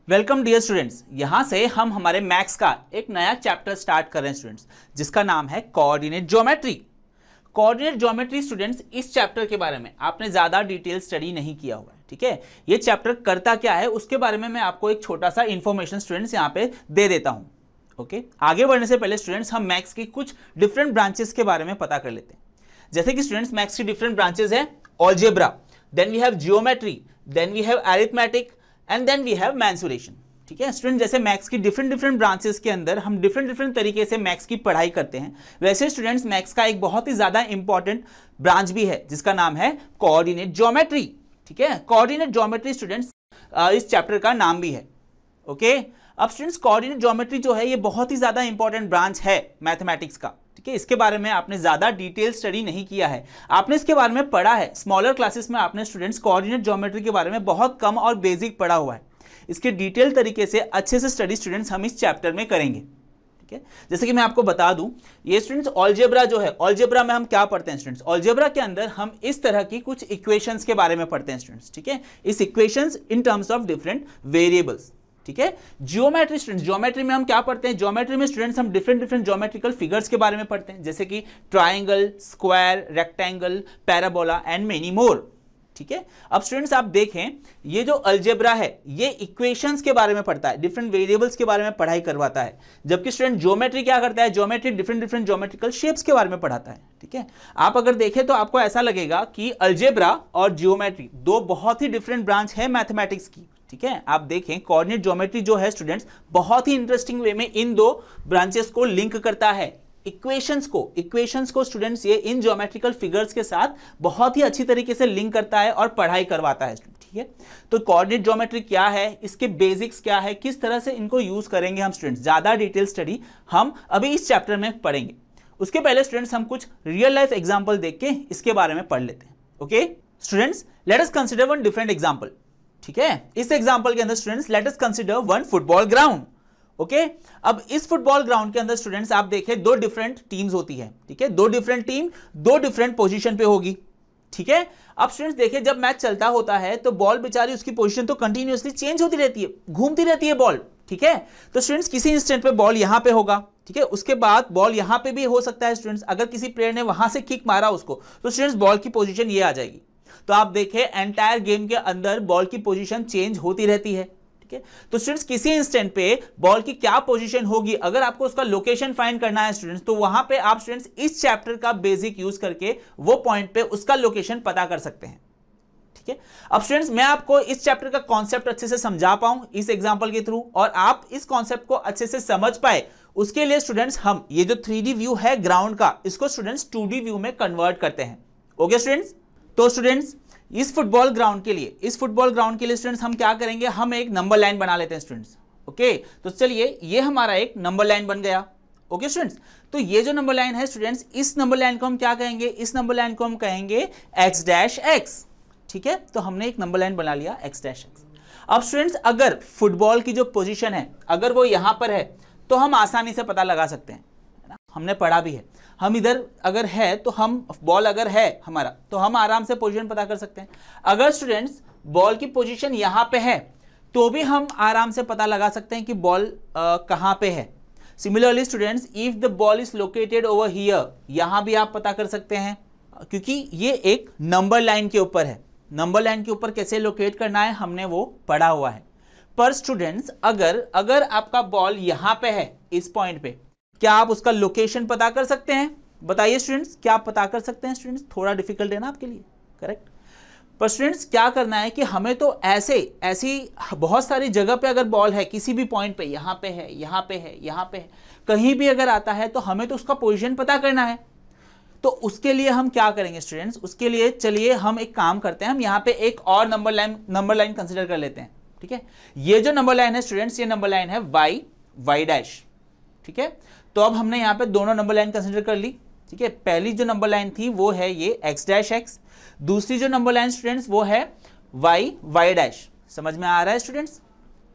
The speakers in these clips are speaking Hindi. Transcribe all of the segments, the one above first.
Welcome dear students. यहां से हम हमारे मैथ्स का एक नया चैप्टर स्टार्ट कर रहे हैं स्टूडेंट्स, जिसका नाम है coordinate geometry. Coordinate geometry students, इस चैप्टर के बारे में आपने ज्यादा डिटेल स्टडी नहीं किया हुआ है, ठीक है। ये चैप्टर करता क्या है उसके बारे में मैं आपको एक छोटा सा इंफॉर्मेशन स्टूडेंट्स यहाँ पे दे देता हूँ। ओके, आगे बढ़ने से पहले स्टूडेंट्स हम मैथ्स की कुछ डिफरेंट ब्रांचेस के बारे में पता कर लेते हैं। जैसे कि स्टूडेंट्स मैथ्स की डिफरेंट ब्रांचेस है algebra, then we have geometry, then we have arithmetic and then we have mensuration. ठीक है स्टूडेंट, जैसे मैथ्स की डिफरेंट ब्रांचेस के अंदर हम डिफरेंट तरीके से मैथ्स की पढ़ाई करते हैं, वैसे स्टूडेंट्स मैथ्स का एक बहुत ही ज्यादा इंपॉर्टेंट ब्रांच भी है जिसका नाम है कोऑर्डिनेट ज्योमेट्री। ठीक है, कोऑर्डिनेट ज्योमेट्री स्टूडेंट्स इस चैप्टर का नाम भी है। ओके, अब स्टूडेंट्स कोऑर्डिनेट ज्योमेट्री जो है ये बहुत ही ज्यादा इंपॉर्टेंट ब्रांच है मैथमेटिक्स का। ठीक है, इसके बारे में आपने ज्यादा डिटेल स्टडी नहीं किया है, आपने इसके बारे में पढ़ा है स्मॉलर क्लासेस में। आपने स्टूडेंट्स कोऑर्डिनेट ज्योमेट्री के बारे में बहुत कम और बेसिक पढ़ा हुआ है। इसके डिटेल तरीके से अच्छे से स्टडी स्टूडेंट्स हम इस चैप्टर में करेंगे। ठीक है, जैसे कि मैं आपको बता दूं, ये स्टूडेंट्स अलजेब्रा जो है, अलजेब्रा में हम क्या पढ़ते हैं स्टूडेंट्स, अलजेब्रा के अंदर हम इस तरह की कुछ इक्वेशंस के बारे में पढ़ते हैं स्टूडेंट्स। ठीक है, इस equations in terms of different variables. ठीक है, ज्योमेट्री स्टूडेंट्स, ज्योमेट्री में हम क्या पढ़ते हैं, ज्योमेट्री में स्टूडेंट्स हम डिफरेंट ज्योमेट्रिकल फिगर्स के बारे में पढ़ते हैं, जैसे कि triangle, square, rectangle, parabola and many more. ठीक है, अब स्टूडेंट्स आप देखें, ये जो अलजेब्रा है ये इक्वेशंस के बारे में पढ़ता है, डिफरेंट वेरिएबल्स के बारे में पढ़ाई करवाता है, जबकि स्टूडेंट ज्योमेट्री क्या करता है, ज्योमेट्री डिफरेंट ज्योमेट्रिकल शेप्स के बारे में पढ़ाता है। ठीक है, आप अगर देखें तो आपको ऐसा लगेगा कि अलजेब्रा और ज्योमेट्री दो बहुत ही डिफरेंट ब्रांच है मैथमेटिक्स की। ठीक है, आप देखें कोऑर्डिनेट ज्योमेट्री जो है स्टूडेंट्स बहुत ही इंटरेस्टिंग वे में इन दो ब्रांचेस को लिंक करता है। इक्वेशंस को स्टूडेंट्स ये इन ज्योमेट्रिकल फिगर्स के साथ बहुत ही अच्छी तरीके से लिंक करता है और पढ़ाई करवाता है। ठीक है, तो कोऑर्डिनेट ज्योमेट्री क्या है, इसके बेसिक्स क्या है, किस तरह से इनको यूज करेंगे हम स्टूडेंट्स, ज्यादा डिटेल स्टडी हम अभी इस चैप्टर में पढ़ेंगे। उसके पहले स्टूडेंट्स हम कुछ रियल लाइफ एग्जाम्पल देख के इसके बारे में पढ़ लेते हैं। Okay students, let us consider one different example. ठीक है, इस एग्जाम्पल के अंदर students let us consider one football ground. Okay, अब इस फुटबॉल ग्राउंड के अंदर स्टूडेंट्स आप देखें दो डिफरेंट टीम्स होती है। ठीक है, दो डिफरेंट टीम दो डिफरेंट पोजीशन पे होगी। ठीक है, अब स्टूडेंट्स देखिए जब मैच चलता होता है तो बॉल बेचारी उसकी पोजीशन तो कंटिन्यूअसली चेंज होती रहती है, घूमती रहती है बॉल। ठीक है, तो स्टूडेंट्स किसी इंस्टेंट पे बॉल यहां पे होगा, ठीक है, उसके बाद बॉल यहां पे भी हो सकता है स्टूडेंट्स, अगर किसी प्लेयर ने वहां से किक मारा उसको तो स्टूडेंट्स बॉल की पोजीशन ये आ जाएगी। तो आप देखें एंटायर गेम के अंदर बॉल की पोजीशन चेंज होती रहती है। ठीक है, तो स्टूडेंट्स किसी इंस्टेंट पे बॉल की क्या पोजीशन होगी, अगर आपको उसका लोकेशन फाइंड करना है स्टूडेंट्स, तो वहां पे आप स्टूडेंट्स इस चैप्टर का बेसिक यूज करके वो पॉइंट पे उसका लोकेशन पता कर सकते हैं। ठीक है, अब स्टूडेंट्स मैं आपको इस चैप्टर का कॉन्सेप्ट अच्छे से समझा पाऊं इस एग्जांपल के थ्रू, और आप इस कॉन्सेप्ट को अच्छे से समझ पाए, उसके लिए स्टूडेंट्स हम ये जो 3D व्यू है ग्राउंड का, इसको स्टूडेंट्स 2D व्यू में कन्वर्ट करते हैं। ओके स्टूडेंट्स, तो स्टूडेंट्स इस फुटबॉल ग्राउंड के लिए स्टूडेंट्स हम क्या करेंगे, हम एक नंबर लाइन बना लेते हैं स्टूडेंट्स। ओके, तो चलिए ये हमारा एक नंबर लाइन बन गया। ओके स्टूडेंट्स, तो ये जो नंबर लाइन है स्टूडेंट्स, इस नंबर लाइन को हम क्या कहेंगे, इस नंबर लाइन को हम कहेंगे x डैश x। ठीक है, तो हमने एक नंबर लाइन बना लिया x डैश x। अब स्टूडेंट्स अगर फुटबॉल की जो पोजीशन है अगर वो यहां पर है तो हम आसानी से पता लगा सकते हैं, है ना, हमने पढ़ा भी है। हम इधर अगर है तो हम बॉल अगर है हमारा तो हम आराम से पोजीशन पता कर सकते हैं। अगर स्टूडेंट्स बॉल की पोजीशन यहां पे है तो भी हम आराम से पता लगा सकते हैं कि बॉल कहां पे है। Similarly students if the ball is located over here, यहां भी आप पता कर सकते हैं, क्योंकि ये एक नंबर लाइन के ऊपर है। नंबर लाइन के ऊपर कैसे लोकेट करना है हमने वो पढ़ा हुआ है। पर स्टूडेंट्स अगर आपका बॉल यहां पे है इस पॉइंट पे, क्या आप उसका लोकेशन पता कर सकते हैं, बताइए स्टूडेंट्स, क्या आप पता कर सकते हैं स्टूडेंट्स, थोड़ा डिफिकल्ट है ना आपके लिए, करेक्ट। पर स्टूडेंट्स क्या करना है कि हमें तो ऐसी बहुत सारी जगह पे अगर बॉल है किसी भी पॉइंट पे, यहां पे है, यहां पे है, यहां पे है, कहीं भी अगर आता है तो हमें तो उसका पोजीशन पता करना है। तो उसके लिए हम क्या करेंगे स्टूडेंट्स, उसके लिए चलिए हम एक काम करते हैं, हम यहाँ पे एक और नंबर लाइन कंसिडर कर लेते हैं। ठीक है, ये जो नंबर लाइन है स्टूडेंट्स, ये नंबर लाइन है y डैश। ठीक है, तो अब हमने यहाँ पे दोनों नंबर लाइन कंसिडर कर ली। ठीक है, पहली जो नंबर लाइन थी वो है ये x डैश x, दूसरी जो नंबर लाइन स्टूडेंट्स वो है y डैश। समझ में आ रहा है स्टूडेंट्स?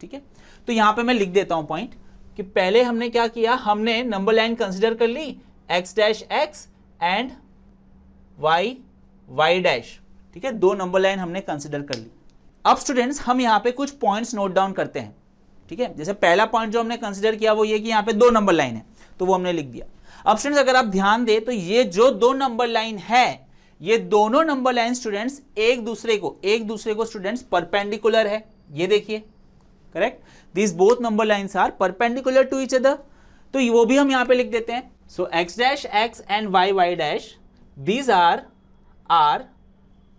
ठीक है, तो यहाँ पे मैं लिख देता हूँ पॉइंट कि पहले हमने क्या किया, हमने नंबर लाइन कंसिडर कर ली x dash x and y dash. ठीक है, दो नंबर लाइन हमने कंसिडर कर ली। अब स्टूडेंट्स हम यहाँ पे कुछ पॉइंट्स नोट डाउन करते हैं। ठीक है। जैसे पहला पॉइंट जो हमने कंसिडर किया वो ये कि यहाँ पे 2 नंबर लाइन है, तो वो हमने लिख दिया। अब स्टूडेंट्स अगर आप ध्यान दें तो ये जो 2 नंबर लाइन है, ये दोनों नंबर लाइन स्टूडेंट्स एक दूसरे को स्टूडेंट्स परपेंडिकुलर है। ये देखिए, correct, this both number lines are perpendicular to each other, तो वो भी हम यहाँ पे लिख देते हैं। So x dash x and y dash these are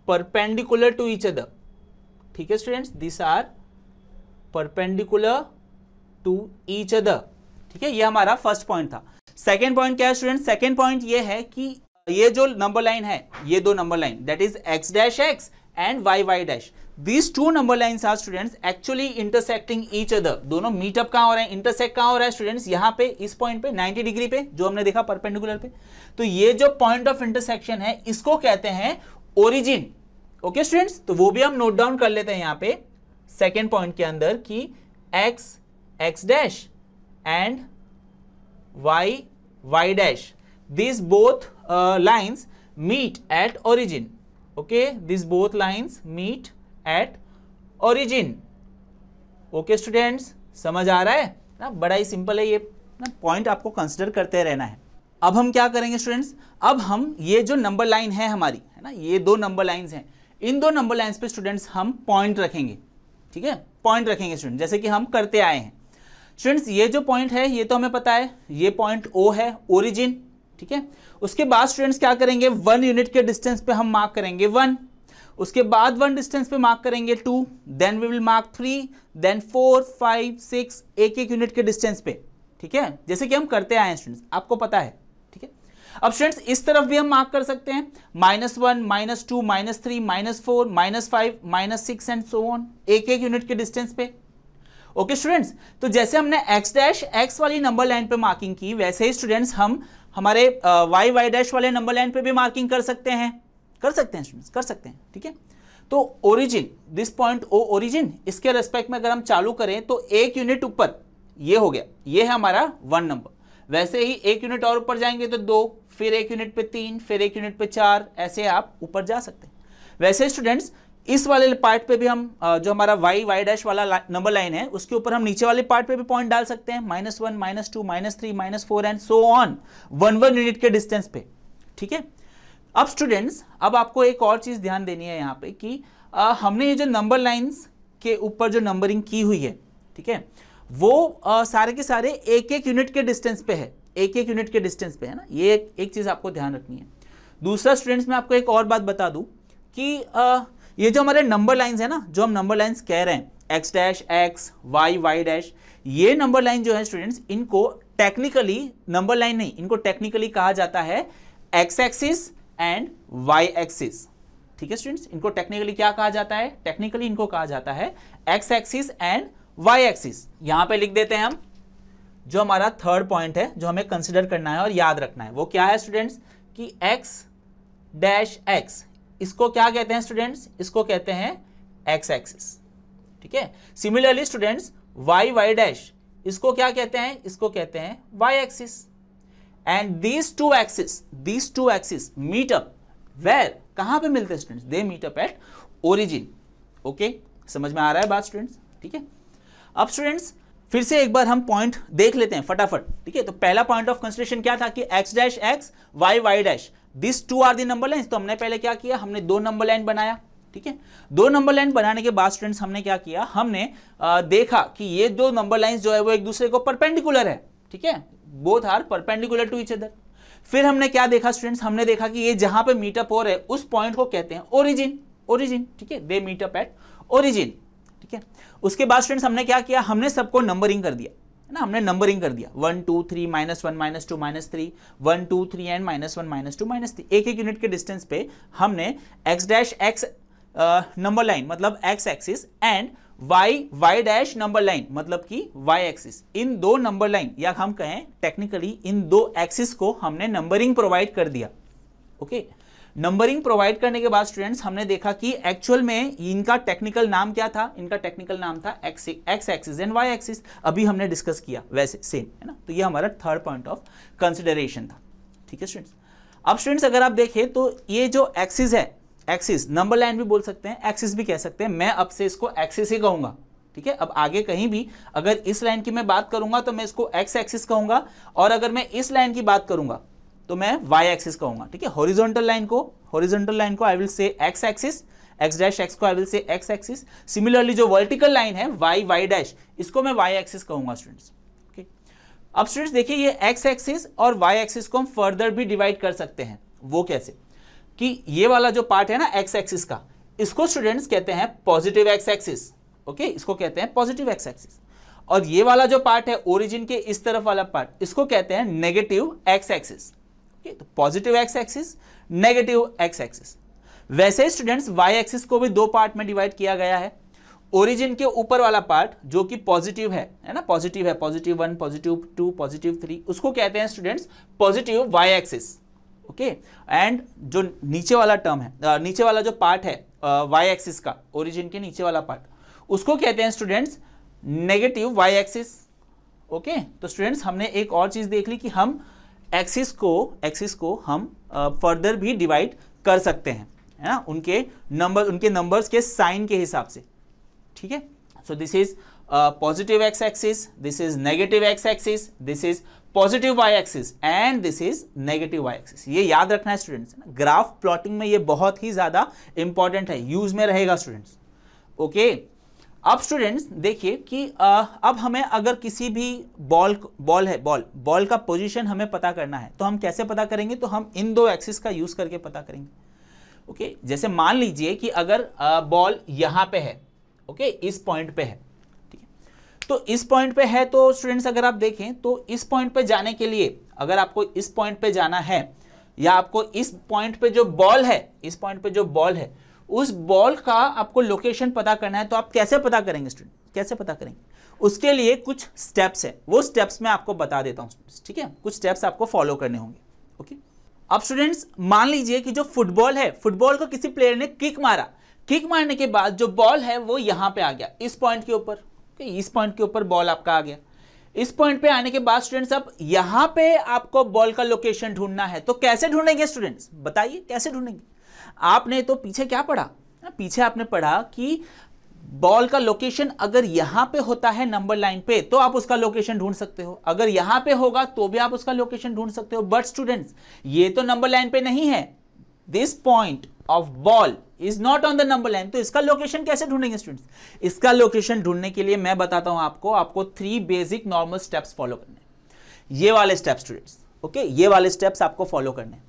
perpendicular to each other, ठीक है students, this are perpendicular to each other, ठीक है। ये हमारा फर्स्ट पॉइंट था। सेकेंड पॉइंट क्या है स्टूडेंट? सेकेंड पॉइंट ये है कि ये जो नंबर लाइन है, ये 2 number line that is x dash x and y dash, these 2 number lines are students actually intersecting each other। दोनों मीटअप कहां हो रहे हैं, इंटरसेक्ट कहां हो रहा है स्टूडेंट्स? यहाँ पे इस पॉइंट पे 90 डिग्री पे जो हमने देखा परपेंडिकुलर पे। तो ये जो पॉइंट ऑफ इंटरसेक्शन है इसको कहते हैं ओरिजिन। ओके स्टूडेंट्स, तो वो भी हम नोट डाउन कर लेते हैं यहाँ पे सेकेंड पॉइंट के अंदर कि x dash and y dash, these both lines meet at origin। okay, these both lines meet at origin। Okay students, समझ आ रहा है ना? बड़ा ही सिंपल है ये ना, पॉइंट आपको कंसिडर करते रहना है। अब हम क्या करेंगे स्टूडेंट्स? अब हम ये जो नंबर लाइन है हमारी, है ना, ये 2 नंबर लाइंस हैं, इन 2 नंबर लाइंस पे स्टूडेंट्स हम पॉइंट रखेंगे, ठीक है, पॉइंट रखेंगे स्टूडेंट, जैसे कि हम करते आए हैं। स्टूडेंट्स ये जो पॉइंट है ये तो हमें पता है, ये पॉइंट O है, ओरिजिन, ठीक है। उसके बाद स्टूडेंट्स क्या करेंगे? 1 यूनिट के डिस्टेंस पे हम मार्क करेंगे 1, उसके बाद 1 डिस्टेंस पे मार्क करेंगे 2, then we will mark 3, then 4, 5, 6, एक यूनिट के डिस्टेंस पे, ठीक है, जैसे कि हम करते आए हैं स्टूडेंट्स, आपको पता है, ठीक है। अब स्टूडेंट्स इस तरफ भी हम मार्क कर सकते हैं -1, -2, -3, -4, -5, -6 एंड सो ऑन, एक यूनिट के डिस्टेंस पे। ओके स्टूडेंट्स, तो जैसे हमने x डैश x वाली नंबर लाइन पे मार्किंग की, वैसे ही स्टूडेंट्स हम हमारे y डैश वाले नंबर लाइन पे भी मार्किंग कर सकते हैं स्टूडेंट्स, कर सकते हैं, ठीक है। तो origin, this point O origin, इसके रेस्पेक्ट में अगर हम चालू करें तो 1 यूनिट ऊपर ये हो गया, ये है हमारा 1 नंबर। वैसे ही 1 यूनिट और ऊपर जाएंगे तो 2, फिर 1 यूनिट पे 3, फिर 1 यूनिट पे 4, ऐसे आप ऊपर जा सकते हैं। वैसे स्टूडेंट्स इस वाले पार्ट पे भी हम जो हमारा y डैश वाला नंबर लाइन है उसके ऊपर हम नीचे वाले पार्ट पे भी पॉइंट डाल सकते हैं, -1, -2, -3, -4 एंड सो ऑन, 1 यूनिट के डिस्टेंस पे, ठीक है। अब स्टूडेंट्स, अब आपको एक और चीज ध्यान देनी है यहाँ पे कि हमने ये जो नंबर लाइंस के ऊपर जो नंबरिंग की हुई है, ठीक है, वो सारे के सारे एक यूनिट के डिस्टेंस पे है, एक यूनिट के डिस्टेंस पे है ना, ये एक चीज आपको ध्यान रखनी है। दूसरा स्टूडेंट्स, मैं आपको एक और बात बता दूं कि ये जो हमारे नंबर लाइंस है ना, जो हम नंबर लाइंस कह रहे हैं x dash x, y dash, ये नंबर लाइन जो है स्टूडेंट्स, इनको टेक्निकली नंबर लाइन नहीं, इनको टेक्निकली कहा जाता है x axis and y axis, ठीक है स्टूडेंट्स। इनको टेक्निकली क्या कहा जाता है? टेक्निकली इनको कहा जाता है x axis and y axis. यहां पे लिख देते हैं हम जो हमारा थर्ड पॉइंट है जो हमें कंसिडर करना है और याद रखना है, वो क्या है स्टूडेंट्स? कि x डैश x, इसको क्या कहते हैं स्टूडेंट्स? इसको कहते हैं x एक्सिस, ठीक है। सिमिलरली स्टूडेंट्स y डैश, इसको क्या कहते हैं? इसको कहते हैं y axis. And these two axes meet up where? कहां पे मिलते हैं students? They meet up at origin. Okay, समझ में आ रहा है बात स्टूडेंट्स? ठीक है। अब स्टूडेंट्स फिर से एक बार हम पॉइंट देख लेते हैं फटाफट, ठीक है। तो पहला पॉइंट ऑफ कंसिडरेशन क्या था कि x dash x, y dash, this 2 are the number lines. तो हमने पहले क्या किया? हमने 2 नंबर लाइन बनाया, ठीक है। 2 नंबर लाइन बनाने के बाद स्टूडेंट्स हमने क्या किया? हमने देखा कि ये 2 नंबर लाइंस जो है वो एक दूसरे को परपेंडिकुलर है, ठीक है, both are perpendicular to each other. फिर हमने क्या देखा स्टूडेंट्स? हमने देखा कि ये जहां पे मीटअप हो रहे हैं उस पॉइंट को कहते हैं ओरिजिन, ठीक है, दे मीटअप एट ओरिजिन, ठीक है। उसके बाद स्टूडेंट्स हमने क्या किया? हमने सबको नंबरिंग कर दिया, है ना, हमने नंबरिंग कर दिया 1 2 3 -1 -2 -3 1 2 3 एंड -1 -2 -3, एक यूनिट के डिस्टेंस पे हमने x dash x number line मतलब x axis and y dash number line मतलब कि y एक्सिस, इन 2 नंबर लाइन या हम कहें टेक्निकली इन 2 एक्सिस को हमने नंबरिंग प्रोवाइड कर दिया। ओके, नंबरिंग प्रोवाइड करने के बाद स्टूडेंट्स हमने देखा कि एक्चुअल में इनका टेक्निकल नाम क्या था? इनका टेक्निकल नाम था x axis and y axis. अभी हमने डिस्कस किया वैसे सेम, है ना। तो ये हमारा थर्ड पॉइंट ऑफ कंसिडरेशन था, ठीक है स्टूडेंट्स। अब स्टूडेंट्स अगर आप देखें तो ये जो एक्सिस है, एक्सिस नंबर लाइन भी बोल सकते हैं, एक्सिस भी कह सकते हैं, मैं अब से इसको एक्सिस ही कहूंगा, ठीक है। अब आगे कहीं भी अगर इस लाइन की मैं बात करूंगा तो मैं इसको एक्स एक्सिस कहूंगा, और अगर मैं इस लाइन की बात करूंगा तो मैं वाई एक्सिस कहूंगा, ठीक है। हॉरिजॉन्टल लाइन को I will say X axis, X dash X को I will say X axis. Similarly जो वर्टिकल लाइन है वाई वाई डैश, इसको मैं वाई एक्सिस कहूंगा स्टूडेंट्स। ओके, अब स्टूडेंट्स देखिए ये एक्स एक्सिस और वाई एक्सिस को हम फर्दर भी डिवाइड कर सकते हैं। वो कैसे कि ये वाला जो पार्ट है ना एक्स एक्सिस का, इसको स्टूडेंट्स कहते हैं पॉजिटिव एक्स एक्सिस। ओके, इसको कहते हैं पॉजिटिव एक्स एक्सिस। और ये वाला जो पार्ट है ओरिजिन के इस तरफ वाला पार्ट, इसको कहते हैं नेगेटिव एक्स एक्सिस। ओके, तो positive x axis, negative x axis. वैसे स्टूडेंट्स वाई एक्सिस को भी दो पार्ट में डिवाइड किया गया है। ओरिजिन के ऊपर वाला पार्ट जो कि पॉजिटिव है ना, पॉजिटिव है, +1, +2, +3, उसको कहते हैं students positive y axis. Okay, and जो नीचे वाला टर्म है, नीचे वाला जो पार्ट है वाई एक्सिस का, ओरिजिन के नीचे वाला पार्ट, उसको कहते हैं students negative y axis. Okay, तो स्टूडेंट्स हमने एक और चीज देख ली कि हम एक्सिस को हम फर्दर भी डिवाइड कर सकते हैं, है ना, उनके नंबर्स के साइन के हिसाब से, ठीक है। So this is positive x axis, this is negative x axis, this is positive y axis and this is negative y axis. ये याद रखना है स्टूडेंट्स, ग्राफ प्लॉटिंग में ये बहुत ही ज्यादा इंपॉर्टेंट है, यूज में रहेगा स्टूडेंट्स। ओके, अब स्टूडेंट्स देखिए कि अब हमें अगर किसी भी बॉल का पोजीशन हमें पता करना है तो हम कैसे पता करेंगे, तो हम इन दो एक्सिस का यूज करके पता करेंगे। ओके, जैसे मान लीजिए कि अगर बॉल यहां पे है, ओके, इस पॉइंट पे है, ठीक है, तो इस पॉइंट पे है, तो स्टूडेंट्स अगर आप देखें तो इस पॉइंट पे जाने के लिए अगर आपको इस पॉइंट पे जाना है, या आपको इस पॉइंट पे जो बॉल है उस बॉल का आपको लोकेशन पता करना है, तो आप कैसे पता करेंगे स्टूडेंट, कैसे पता करेंगे? उसके लिए कुछ स्टेप्स है, वो स्टेप्स मैं आपको बता देता हूं, ठीक है, कुछ स्टेप्स आपको फॉलो करने होंगे। ओके, अब स्टूडेंट्स मान लीजिए कि जो फुटबॉल है, फुटबॉल को किसी प्लेयर ने किक मारा, किक मारने के बाद जो बॉल है वो यहां पे आ गया, इस पॉइंट के ऊपर, इस पॉइंट के ऊपर बॉल आपका आ गया। इस पॉइंट पे आने के बाद स्टूडेंट्स अब यहां पे आपको बॉल का लोकेशन ढूंढना है, तो कैसे ढूंढेंगे स्टूडेंट्स, बताइए कैसे ढूंढेंगे? आपने तो पीछे क्या पढ़ा, पीछे आपने पढ़ा कि बॉल का लोकेशन अगर यहां पे होता है नंबर लाइन पे तो आप उसका लोकेशन ढूंढ सकते हो, अगर यहां पे होगा तो भी आप उसका लोकेशन ढूंढ सकते हो। बट स्टूडेंट्स ये तो नंबर लाइन पे नहीं है, this point of ball is not on the number line, तो इसका लोकेशन कैसे ढूंढेंगे स्टूडेंट्स? इसका लोकेशन ढूंढने के लिए मैं बताता हूं आपको 3 बेसिक नॉर्मल स्टेप्स फॉलो करने हैं, ये वाले स्टेप्स स्टूडेंट्स। ओके, ये वाले स्टेप्स आपको फॉलो करने हैं।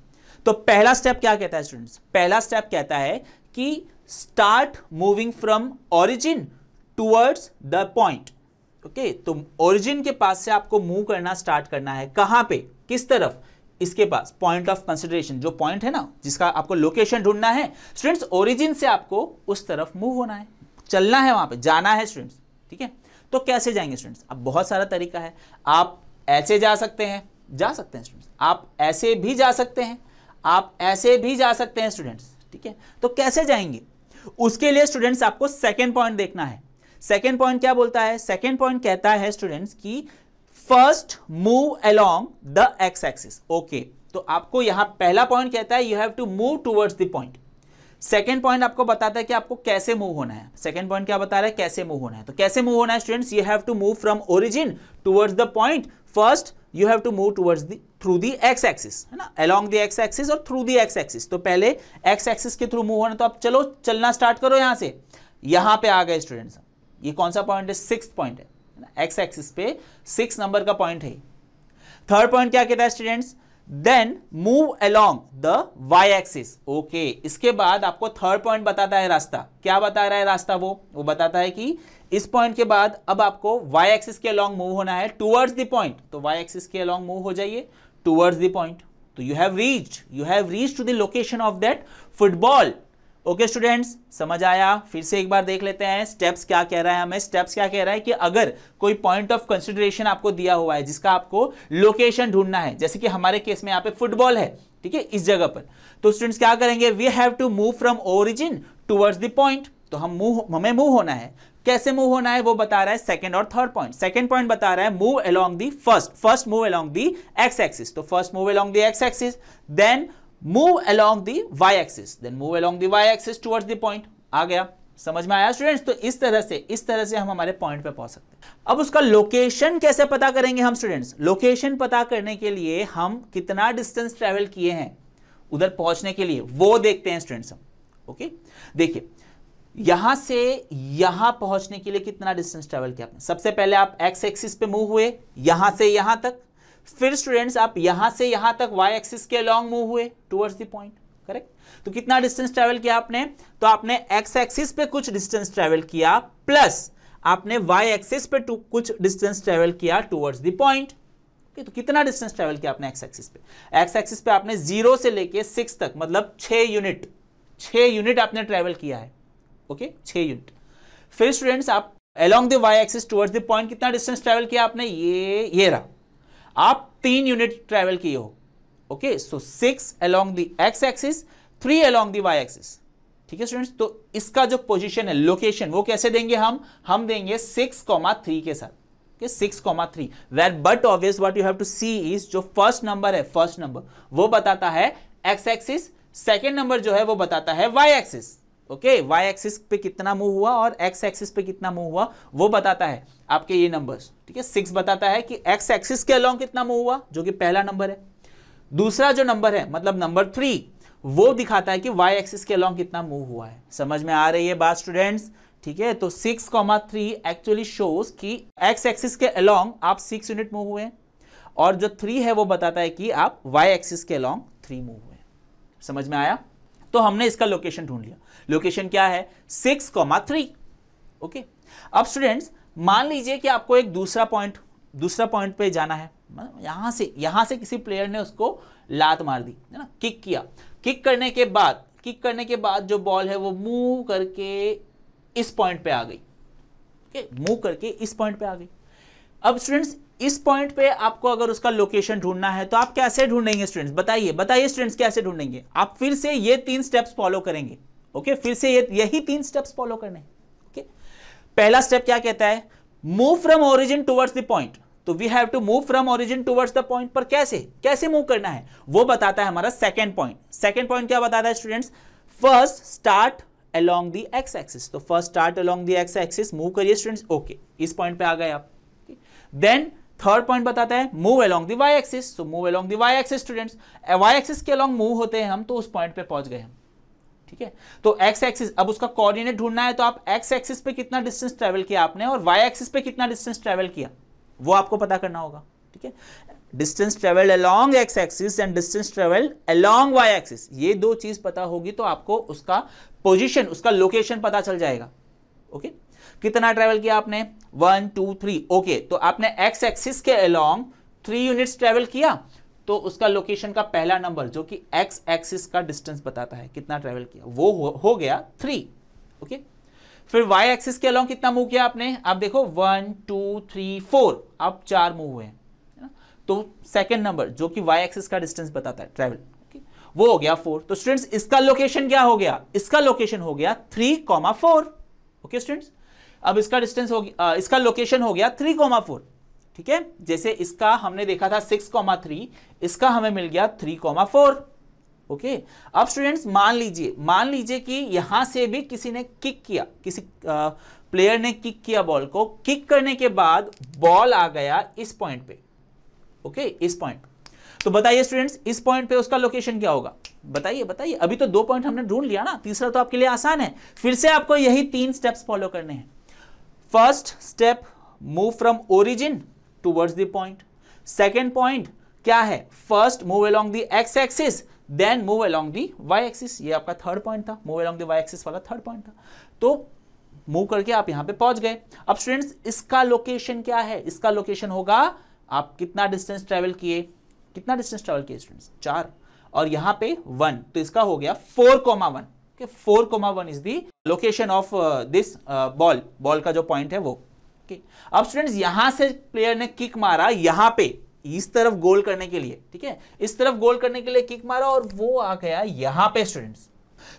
तो पहला स्टेप क्या कहता है स्टूडेंट्स? पहला स्टेप कहता है कि start moving from origin towards the point. Okay, तो ओरिजिन के पास से आपको मूव करना स्टार्ट करना है, कहां पे, किस तरफ? इसके पास पॉइंट ऑफ कंसिडरेशन, जो पॉइंट है ना जिसका आपको लोकेशन ढूंढना है स्टूडेंट्स, ओरिजिन से आपको उस तरफ मूव होना है, चलना है, वहां पे जाना है स्टूडेंट्स, ठीक है। तो कैसे जाएंगे स्टूडेंट्स? अब बहुत सारा तरीका है, आप ऐसे जा सकते हैं स्टूडेंट्स, आप ऐसे भी जा सकते हैं, आप ऐसे भी जा सकते हैं स्टूडेंट्स, ठीक है। तो कैसे जाएंगे? उसके लिए स्टूडेंट्स आपको सेकेंड पॉइंट देखना है। सेकेंड पॉइंट क्या बोलता है? सेकेंड पॉइंट कहता है स्टूडेंट्स कि first move along the x axis. Okay, तो आपको यहां पहला पॉइंट कहता है you have to move towards the point. Second point आपको बताता है कि आपको कैसे मूव होना है। सेकेंड पॉइंट क्या बता रहा है? कैसे मूव होना है। तो कैसे मूव होना है students? You have to move from origin towards the point. First you have to move towards the through the x axis, है ना, अलोंग द एक्स एक्सिस और थ्रू द एक्स एक्सिस। तो पहले एक्स एक्सिस के थ्रू मूव होना, तो आप चलो चलना स्टार्ट करो यहां से, यहां पे आ गए स्टूडेंट्स। ये कौन सा पॉइंट है? 6th पॉइंट है, एक्स एक्सिस पे 6 नंबर का पॉइंट है। थर्ड पॉइंट क्या कहता है students? Then move along the y axis. Okay, इसके बाद आपको थर्ड पॉइंट बताता है रास्ता। क्या बता रहा है रास्ता? वो बताता है कि इस पॉइंट के बाद अब आपको वाई एक्सिस के अलोंग मूव होना है टुवर्ड्स द पॉइंट। तो वाई एक्सिस के अलोंग मूव हो जाइए टुवर्ड्स द पॉइंट। तो you have reached to the location of that football. Okay students, समझ आया? फिर से एक बार देख लेते हैं स्टेप्स क्या कह रहा है हमें। स्टेप्स क्या कह रहा है कि अगर कोई पॉइंट ऑफ कंसिडरेशन आपको दिया हुआ है जिसका आपको लोकेशन ढूंढना है, जैसे कि हमारे केस में यहाँ पे फुटबॉल है, ठीक है, इस जगह पर, तो स्टूडेंट्स क्या करेंगे? We have to move from origin towards the point. तो हमें मूव होना है। कैसे मूव होना है वो बता रहा है सेकंड और थर्ड पॉइंट। सेकंड पॉइंट बता रहा है move along the first move along the x axis. तो first move along the x axis, then move along the y axis, then move along the y axis towards the point। आ गया। समझ में आया स्टूडेंट्स? तो इस तरह से हम हमारे पॉइंट पे पहुंच सकते हैं। अब उसका लोकेशन कैसे पता करेंगे हम स्टूडेंट्स? लोकेशन पता करने के लिए हम कितना डिस्टेंस ट्रेवल किए हैं उधर पहुंचने के लिए, वो देखते हैं स्टूडेंट्स हम। ओके, देखिए यहां से यहां पहुंचने के लिए कितना डिस्टेंस ट्रेवल किया आपने। सबसे पहले आप एक्स एक्सिस पे मूव हुए यहां से यहां तक, फिर स्टूडेंट्स आप यहां से यहां तक वाई एक्सिस के अलोंग मूव हुए टुवर्ड्स द पॉइंट, करेक्ट? तो कितना डिस्टेंस ट्रेवल किया आपने? तो आपने एक्स एक्सिस पे कुछ डिस्टेंस ट्रेवल किया, प्लस आपने वाई एक्सिस पे कुछ डिस्टेंस ट्रेवल किया टुवर्ड्स द पॉइंट। तो कितना डिस्टेंस ट्रेवल किया आपने एक्स एक्सिस पे? एक्स एक्सिस पे आपने 0 से लेके 6 तक, मतलब 6 यूनिट आपने ट्रेवल किया है। Okay, 6 unit. फिर स्टूडेंट्स आप along the y axis towards the point कितना डिस्टेंस ट्रेवल किया आपने? ये रहा, आप 3 यूनिट ट्रेवल किए हो। Okay, so 6 along the x axis, 3 along the y axis. ठीक है स्टूडेंट्स, तो इसका जो पोजीशन है, लोकेशन, वो कैसे देंगे हम देंगे 6,3 के साथ। 6,3, where but obvious what you have to see is जो फर्स्ट नंबर है, फर्स्ट नंबर वो बताता है एक्स एक्सिस, सेकेंड नंबर जो है वो बताता है y axis. Okay, y axis पे कितना मूव हुआ और एक्स एक्सिस पे कितना मूव हुआ वो बताता है आपके ये नंबर्स। ठीक है, 6 बताता है कि एक्स एक्सिस के अलोंग कितना मूव हुआ, जो कि पहला नंबर है। दूसरा जो नंबर है, मतलब नंबर 3, वो दिखाता है कि वाई एक्सिस के अलोंग कितना मूव हुआ है। समझ में आ रही है बात स्टूडेंट्स? ठीक है, तो 6,3 एक्चुअली शोज कि एक्स एक्सिस के अलोंग आप 6 यूनिट मूव हुए, और जो 3 है वो बताता है कि आप वाई एक्सिस के अलोंग 3 मूव हुए। समझ में आया? तो हमने इसका लोकेशन ढूंढ लिया। लोकेशन क्या है? 6,3। ओके, अब स्टूडेंट्स मान लीजिए कि आपको एक दूसरा पॉइंट पे जाना है। यहां से किसी प्लेयर ने उसको लात मार दी, है ना, किक किया। किक करने के बाद जो बॉल है वो मूव करके इस पॉइंट पे आ गई। मूव करके इस पॉइंट पे आ गई। अब स्टूडेंट्स इस पॉइंट पे आपको अगर उसका लोकेशन ढूंढना है तो आप कैसे ढूंढेंगे स्टूडेंट्स? बताइए स्टूडेंट्स, कैसे ढूंढेंगे? आप फिर से ये 3 स्टेप्स फॉलो करेंगे। ओके, फिर से यही 3 स्टेप्स फॉलो करने। ओके, पहला स्टेप क्या कहता है? Move from origin towards the point. तो we have to move from origin towards the point, पर कैसे मूव करना है वो बताता है हमारा सेकेंड पॉइंट। सेकेंड पॉइंट क्या बताता है students? First start along the x axis। तो first start along the x axis, move करिए स्टूडेंट्स। ओके, इस पॉइंट पे आ गए आप। देन थर्ड पॉइंट बताता है move along the y axis। तो move along the y axis students, y axis के along मूव होते हैं हम, तो उस पॉइंट पे पहुंच गए हम। ठीक है, तो x एक्सिस, अब उसका कोऑर्डिनेट ढूंढना है तो आप x एक्सिस पे कितना डिस्टेंस ट्रेवल किया आपने और y एक्सिस पे कितना डिस्टेंस ट्रेवल किया वो आपको पता करना होगा। ठीक है, distance travelled along x axis and distance travelled along y axis, ये दो चीज पता होगी तो आपको उसका पोजीशन, उसका लोकेशन पता चल जाएगा। ओके, कितना ट्रेवल किया आपने? 1 2 3। ओके, तो आपने x एक्सिस के अलोंग 3 यूनिट्स ट्रेवल किया, तो उसका लोकेशन का पहला नंबर जो कि x एक्सिस का डिस्टेंस बताता है कितना ट्रेवल किया, वो हो गया 3। ओके, फिर y एक्सिस के अलोंग कितना मूव किया आपने? आप देखो 1 2 3 4, आप 4 मूव हुए हैं, तो सेकंड नंबर जो कि y एक्सिस का डिस्टेंस बताता है ट्रेवल, वो हो गया 4। तो स्टूडेंट्स इसका लोकेशन क्या हो गया? इसका लोकेशन हो गया 3,4। ओके स्टूडेंट्स, अब इसका डिस्टेंस हो गया, इसका लोकेशन हो गया 3,4। ठीक है, जैसे इसका हमने देखा था 6,3, इसका हमें मिल गया 3,4। ओके, अब स्टूडेंट्स मान लीजिए कि यहां से भी किसी ने किक किया, किसी प्लेयर ने किक किया बॉल को। किक करने के बाद बॉल आ गया इस पॉइंट पे। ओके, इस पॉइंट, तो बताइए स्टूडेंट्स इस पॉइंट पे उसका लोकेशन क्या होगा? बताइए। अभी तो 2 पॉइंट हमने ढूंढ लिया ना, तीसरा तो आपके लिए आसान है। फिर से आपको यही 3 स्टेप्स फॉलो करने हैं। First step, move from origin towards the point. Second point क्या है? First move along the x axis, then move along the y axis. ये आपका थर्ड पॉइंट था, move along the y axis वाला थर्ड पॉइंट था। तो मूव करके आप यहां पे पहुंच गए। अब स्टूडेंट्स इसका लोकेशन क्या है? इसका लोकेशन होगा आप कितना डिस्टेंस ट्रेवल किए स्टूडेंट्स? 4, और यहां पे 1, तो इसका हो गया 4,1। 4,1 is the location of this ball का जो पॉइंट है वो। अब स्टूडेंट्स यहां से प्लेयर ने किक मारा यहां पे इस तरफ गोल करने के लिए। ठीक है, इस तरफ गोल करने के लिए किक मारा और वो आ गया यहां पे स्टूडेंट्स।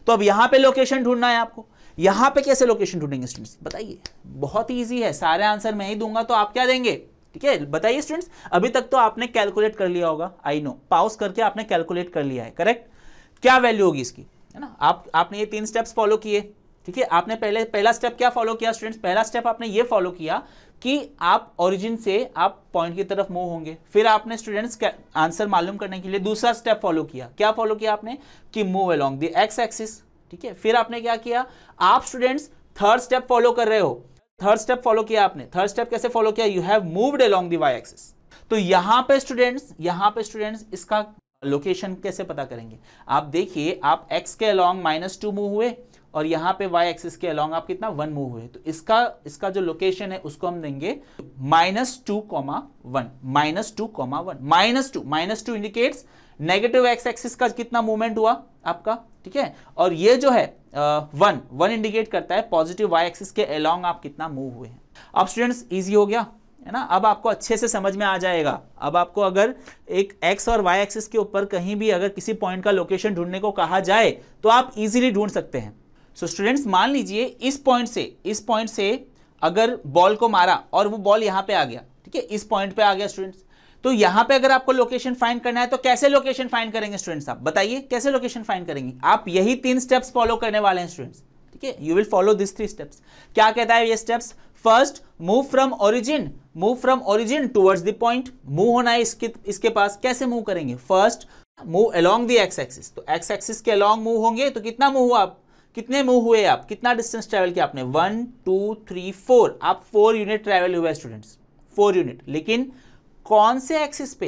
तो अब यहां पे लोकेशन ढूंढना है आपको। यहां पे कैसे लोकेशन ढूंढेंगे स्टूडेंट्स? बताइए। बहुत ईजी है, सारे आंसर मैं ही दूंगा तो आप क्या देंगे? ठीक है, बताइए स्टूडेंट्स। अभी तक तो आपने कैलकुलेट कर लिया होगा, आई नो, पॉज करके आपने कैलकुलेट कर लिया है, करेक्ट? क्या वैल्यू होगी इसकी, है ना? आपने ये 3 स्टेप्स फॉलो किए। ठीक है, आपने पहला स्टेप क्या फॉलो किया स्टूडेंट्स, पहला स्टेप आपने ये फॉलो किया कि आप ओरिजिन से आप पॉइंट की तरफ मूव होंगे। फिर आपने स्टूडेंट्स आंसर मालूम करने के लिए दूसरा स्टेप फॉलो किया। क्या फॉलो किया आपने कि move along the x axis. ठीक है, फिर आपने क्या किया, आप स्टूडेंट्स थर्ड स्टेप फॉलो कर रहे हो। थर्ड स्टेप फॉलो किया आपने। थर्ड स्टेप कैसे फॉलो किया, you have moved along the y axis. तो यहां पे स्टूडेंट्स इसका लोकेशन कैसे पता करेंगे, आप देखिए, आप x के अलोंग -2 मूव हुए और यहाँ पे y एक्सिस के अलोंग आप कितना 1 मूव हुए। तो इसका जो लोकेशन है उसको हम देंगे -2,1 -2 इंडिकेट्स नेगेटिव x एक्सिस का कितना मूवमेंट हुआ आपका। ठीक है, और ये जो है 1 इंडिकेट करता है पॉजिटिव y एक्सिस के अलोंग आप कितना मूव हुए हैं। अब स्टूडेंट्स इजी हो गया है ना, अब आपको अच्छे से समझ में आ जाएगा। अब आपको अगर एक x और y एक्सिस के ऊपर कहीं भी अगर किसी पॉइंट का लोकेशन ढूंढने को कहा जाए तो आप इजीली ढूंढ सकते हैं। सो स्टूडेंट्स मान लीजिए इस पॉइंट से अगर बॉल को मारा और वो बॉल यहां पे आ गया, ठीक है, इस पॉइंट पे आ गया स्टूडेंट्स, तो यहां पे अगर आपको लोकेशन फाइंड करना है तो कैसे लोकेशन फाइंड करेंगे स्टूडेंट्स, आप बताइए कैसे लोकेशन फाइंड करेंगे। आप यही 3 स्टेप्स फॉलो करने वाले हैं स्टूडेंट्स। ठीक है, you will follow this 3 steps. क्या कहता है ये steps, first move from origin towards the point. Move होना है इसके पास, कैसे मूव करेंगे, first move along the x axis. तो एक्स एक्सिस के अलोंग मूव होंगे तो कितना मूव हुआ आप, कितने मूव हुए आप, कितना डिस्टेंस ट्रेवल किया आपने, 1 2 3 4, आप 4 यूनिट ट्रेवल हुए स्टूडेंट्स, 4 यूनिट। लेकिन कौन से एक्सिस पे,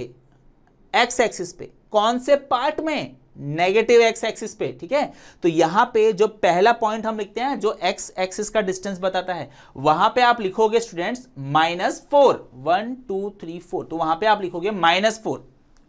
एक्स एक्सिस पे, कौन से पार्ट में, नेगेटिव एक्स एक्सिस पे। ठीक है, तो यहां पे जो पहला पॉइंट हम लिखते हैं जो एक्स एक्सिस का डिस्टेंस बताता है, वहां पे आप लिखोगे स्टूडेंट्स -4, 1 2 3 4, तो वहां पे आप लिखोगे -4।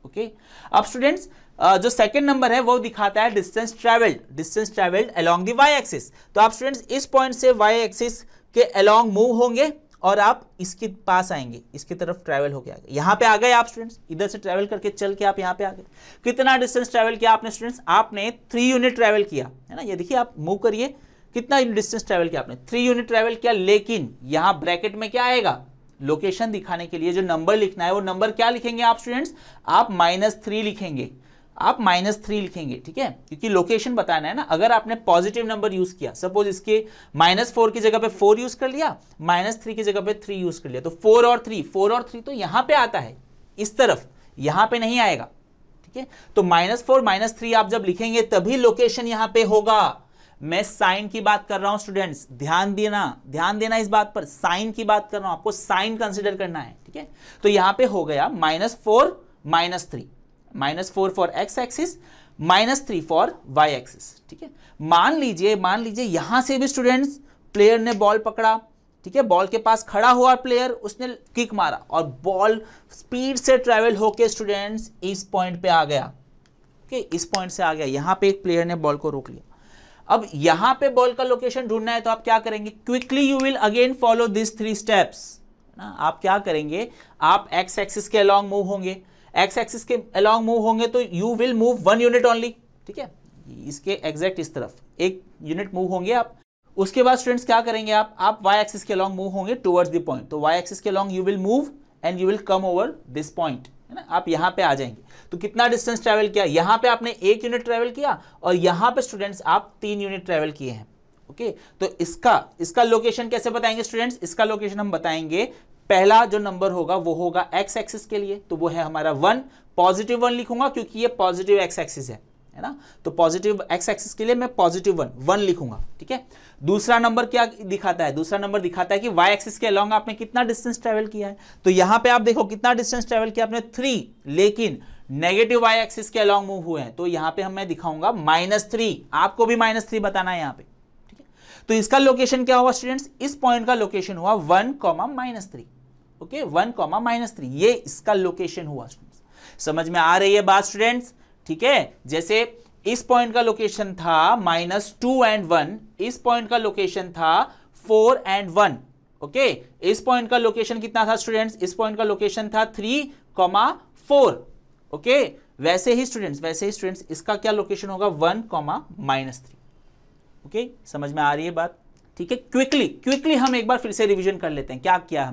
ओके, अब स्टूडेंट्स जो सेकंड नंबर है वो दिखाता है distance travelled along the y axis. तो आप स्टूडेंट्स इस पॉइंट से वाई एक्सिस के अलोंग मूव होंगे और आप इसके पास आएंगे, इसकी तरफ ट्रैवल होके आ गए, यहां पे आ गए आप स्टूडेंट्स, इधर से ट्रैवल करके चल के आप यहां पे आ गए। कितना डिस्टेंस ट्रैवल किया आपने स्टूडेंट्स, आपने 3 यूनिट ट्रैवल किया है ना, ये देखिए आप मूव करिए, कितना डिस्टेंस ट्रैवल किया आपने, 3 यूनिट ट्रैवल किया। लेकिन यहां ब्रैकेट में क्या आएगा, लोकेशन दिखाने के लिए जो नंबर लिखना है वो नंबर क्या लिखेंगे आप स्टूडेंट्स, आप -3 लिखेंगे, आप -3 लिखेंगे। ठीक है, क्योंकि लोकेशन बताना है ना। अगर आपने पॉजिटिव नंबर यूज किया, सपोज इसके -4 की जगह पे 4 यूज कर लिया, -3 की जगह पे 3 यूज कर लिया, तो 4 और 3 तो यहां पे आता है, इस तरफ, यहां पे नहीं आएगा। ठीक है, तो -4 -3 आप जब लिखेंगे तभी लोकेशन यहां पे होगा। मैं साइन की बात कर रहा हूं स्टूडेंट्स, ध्यान देना इस बात पर, साइन की बात कर रहा हूं, आपको साइन कंसिडर करना है। ठीक है, तो यहां पे हो गया -4 -3, -4 for x axis, -3 for y axis. ठीक है, मान लीजिए यहां से भी स्टूडेंट्स प्लेयर ने बॉल पकड़ा, ठीक है, बॉल के पास खड़ा हुआ प्लेयर, उसने किक मारा और बॉल स्पीड से ट्रेवल होके स्टूडेंट्स इस पॉइंट पे आ गया। ओके, इस पॉइंट से आ गया, यहां पे एक प्लेयर ने बॉल को रोक लिया। अब यहां पे बॉल का लोकेशन ढूंढना है तो आप क्या करेंगे, quickly you will again follow this 3 steps ना। आप क्या करेंगे, आप x एक्सिस के अलोंग मूव होंगे, एक्स एक्सिस के अलोंग मूव होंगे तो you will move 1 unit only. ठीक है, इसके एग्जैक्ट इस तरफ 1 यूनिट मूव होंगे आप। उसके बाद स्टूडेंट्स क्या करेंगे, आप वाई एक्सिस के अलोंग मूव होंगे टुवर्ड्स द पॉइंट। तो वाई एक्सिस के along you will move and you will come over this point, है ना, आप यहां पे आ जाएंगे। तो कितना डिस्टेंस ट्रेवल किया, यहां पे आपने 1 यूनिट ट्रेवल किया और यहां पे स्टूडेंट्स आप 3 यूनिट ट्रेवल किए हैं। ओके, तो इसका लोकेशन कैसे बताएंगे स्टूडेंट्स, इसका लोकेशन हम बताएंगे, पहला जो नंबर होगा वो होगा x एक्सिस के लिए, तो वो है हमारा 1, +1 लिखूंगा क्योंकि ये पॉजिटिव x एक्सिस है ना, तो पॉजिटिव x एक्सिस के लिए मैं +1 लिखूंगा। ठीक है, दूसरा नंबर क्या दिखाता है, दूसरा नंबर दिखाता है कि y एक्सिस के अलोंग आपने कितना डिस्टेंस ट्रेवल किया है। तो यहां पे आप देखो कितना डिस्टेंस ट्रेवल किया आपने 3, लेकिन नेगेटिव y एक्सिस के अलोंग मूव हुए हैं, तो यहां पे मैं दिखाऊंगा -3, आपको भी -3 बताना है यहां पे। ठीक है, तो इसका लोकेशन क्या हुआ स्टूडेंट्स, इस पॉइंट का लोकेशन हुआ 1, -3। ओके, 1, -3, ये इसका लोकेशन हुआ स्टूडेंट्स। समझ में आ रही है बात स्टूडेंट्स। ठीक है, जैसे इस पॉइंट का लोकेशन था -2 and 1, इस पॉइंट का लोकेशन था 4 and 1। ओके, इस पॉइंट का लोकेशन कितना था स्टूडेंट्स, इस पॉइंट का लोकेशन था 3, 4। ओके, वैसे ही स्टूडेंट्स इसका क्या लोकेशन होगा, 1, -3। ओके, समझ में आ रही है बात। ठीक है, क्विकली हम एक बार फिर से रिवीजन कर लेते हैं क्या किया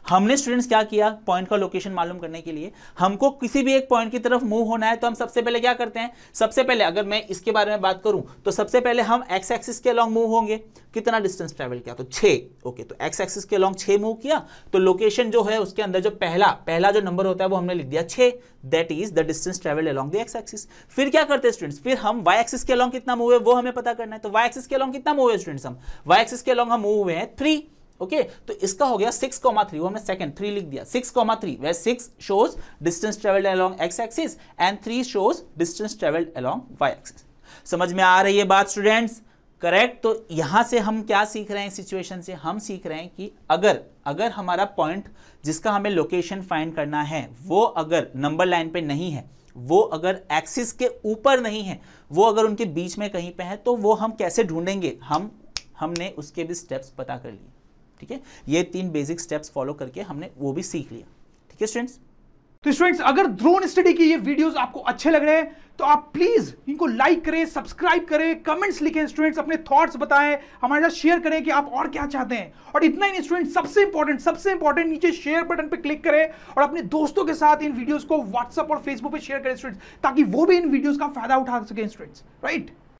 हमने स्टूडेंट्स क्या किया, पॉइंट का लोकेशन मालूम करने के लिए हमको किसी भी एक पॉइंट की तरफ मूव होना है तो हम सबसे पहले क्या करते हैं, सबसे पहले अगर मैं इसके बारे में बात करूं तो सबसे पहले हम x एक्सिस के अलोंग मूव होंगे। कितना डिस्टेंस ट्रेवल किया, तो 6। ओके, तो एक्स एक्सिस के अलॉन्ग 6 मूव किया, तो लोकेशन जो है उसके अंदर जो पहला जो नंबर होता है वो हमने लिख दिया 6, that is the distance travel along the x axis. फिर क्या करते हैं स्टूडेंट्स, फिर हम वाई एक्सिस के अलॉन्ग कितना मूव है वो हमें पता करना है। तो वाई एक्सिस के अलॉन्ग कितना मूव है स्टूडेंट्स, हम वाई एक्सिस के अलॉन्ग हम मूव हुए हैं 3। ओके, तो इसका हो गया 6,3, वो हमने सेकंड 3 लिख दिया, 6,3, where 6 shows distance traveled along x axis and 3 shows distance traveled along y axis। समझ में आ रही है बात स्टूडेंट्स? करेक्ट। तो यहां से हम क्या सीख रहे हैं सिचुएशन से, हम सीख रहे हैं कि अगर हमारा पॉइंट जिसका हमें लोकेशन फाइंड करना है वो अगर नंबर लाइन पे नहीं है, वो अगर एक्सिस के ऊपर नहीं है, वो अगर उनके बीच में कहीं पे है, तो वो हम कैसे ढूंढेंगे, हमने उसके भी स्टेप्स पता कर लिए। ठीक है, ये 3 बेसिक स्टेप्स फॉलो करके हमने वो भी सीख लिया। ठीक है स्टूडेंट्स? तो स्टूडेंट्स, अगर ड्रोन स्टडी के ये वीडियोस आपको अच्छे लग रहे हैं तो आप प्लीज इनको लाइक करें, सब्सक्राइब करें, कमेंट्स लिखें स्टूडेंट्स, अपने थॉट्स बताएं, हमारे साथ शेयर करें कि आप और क्या चाहते हैं। और इतना ही नहीं स्टूडेंट्स, सबसे इंपॉर्टेंट नीचे शेयर बटन पे क्लिक करें और अपने दोस्तों के साथ इन वीडियोस को व्हाट्सएप और फेसबुक पे शेयर करें स्टूडेंट्स, ताकि वो भी इन वीडियोस का फायदा उठा सकें स्टूडेंट्स, राइट।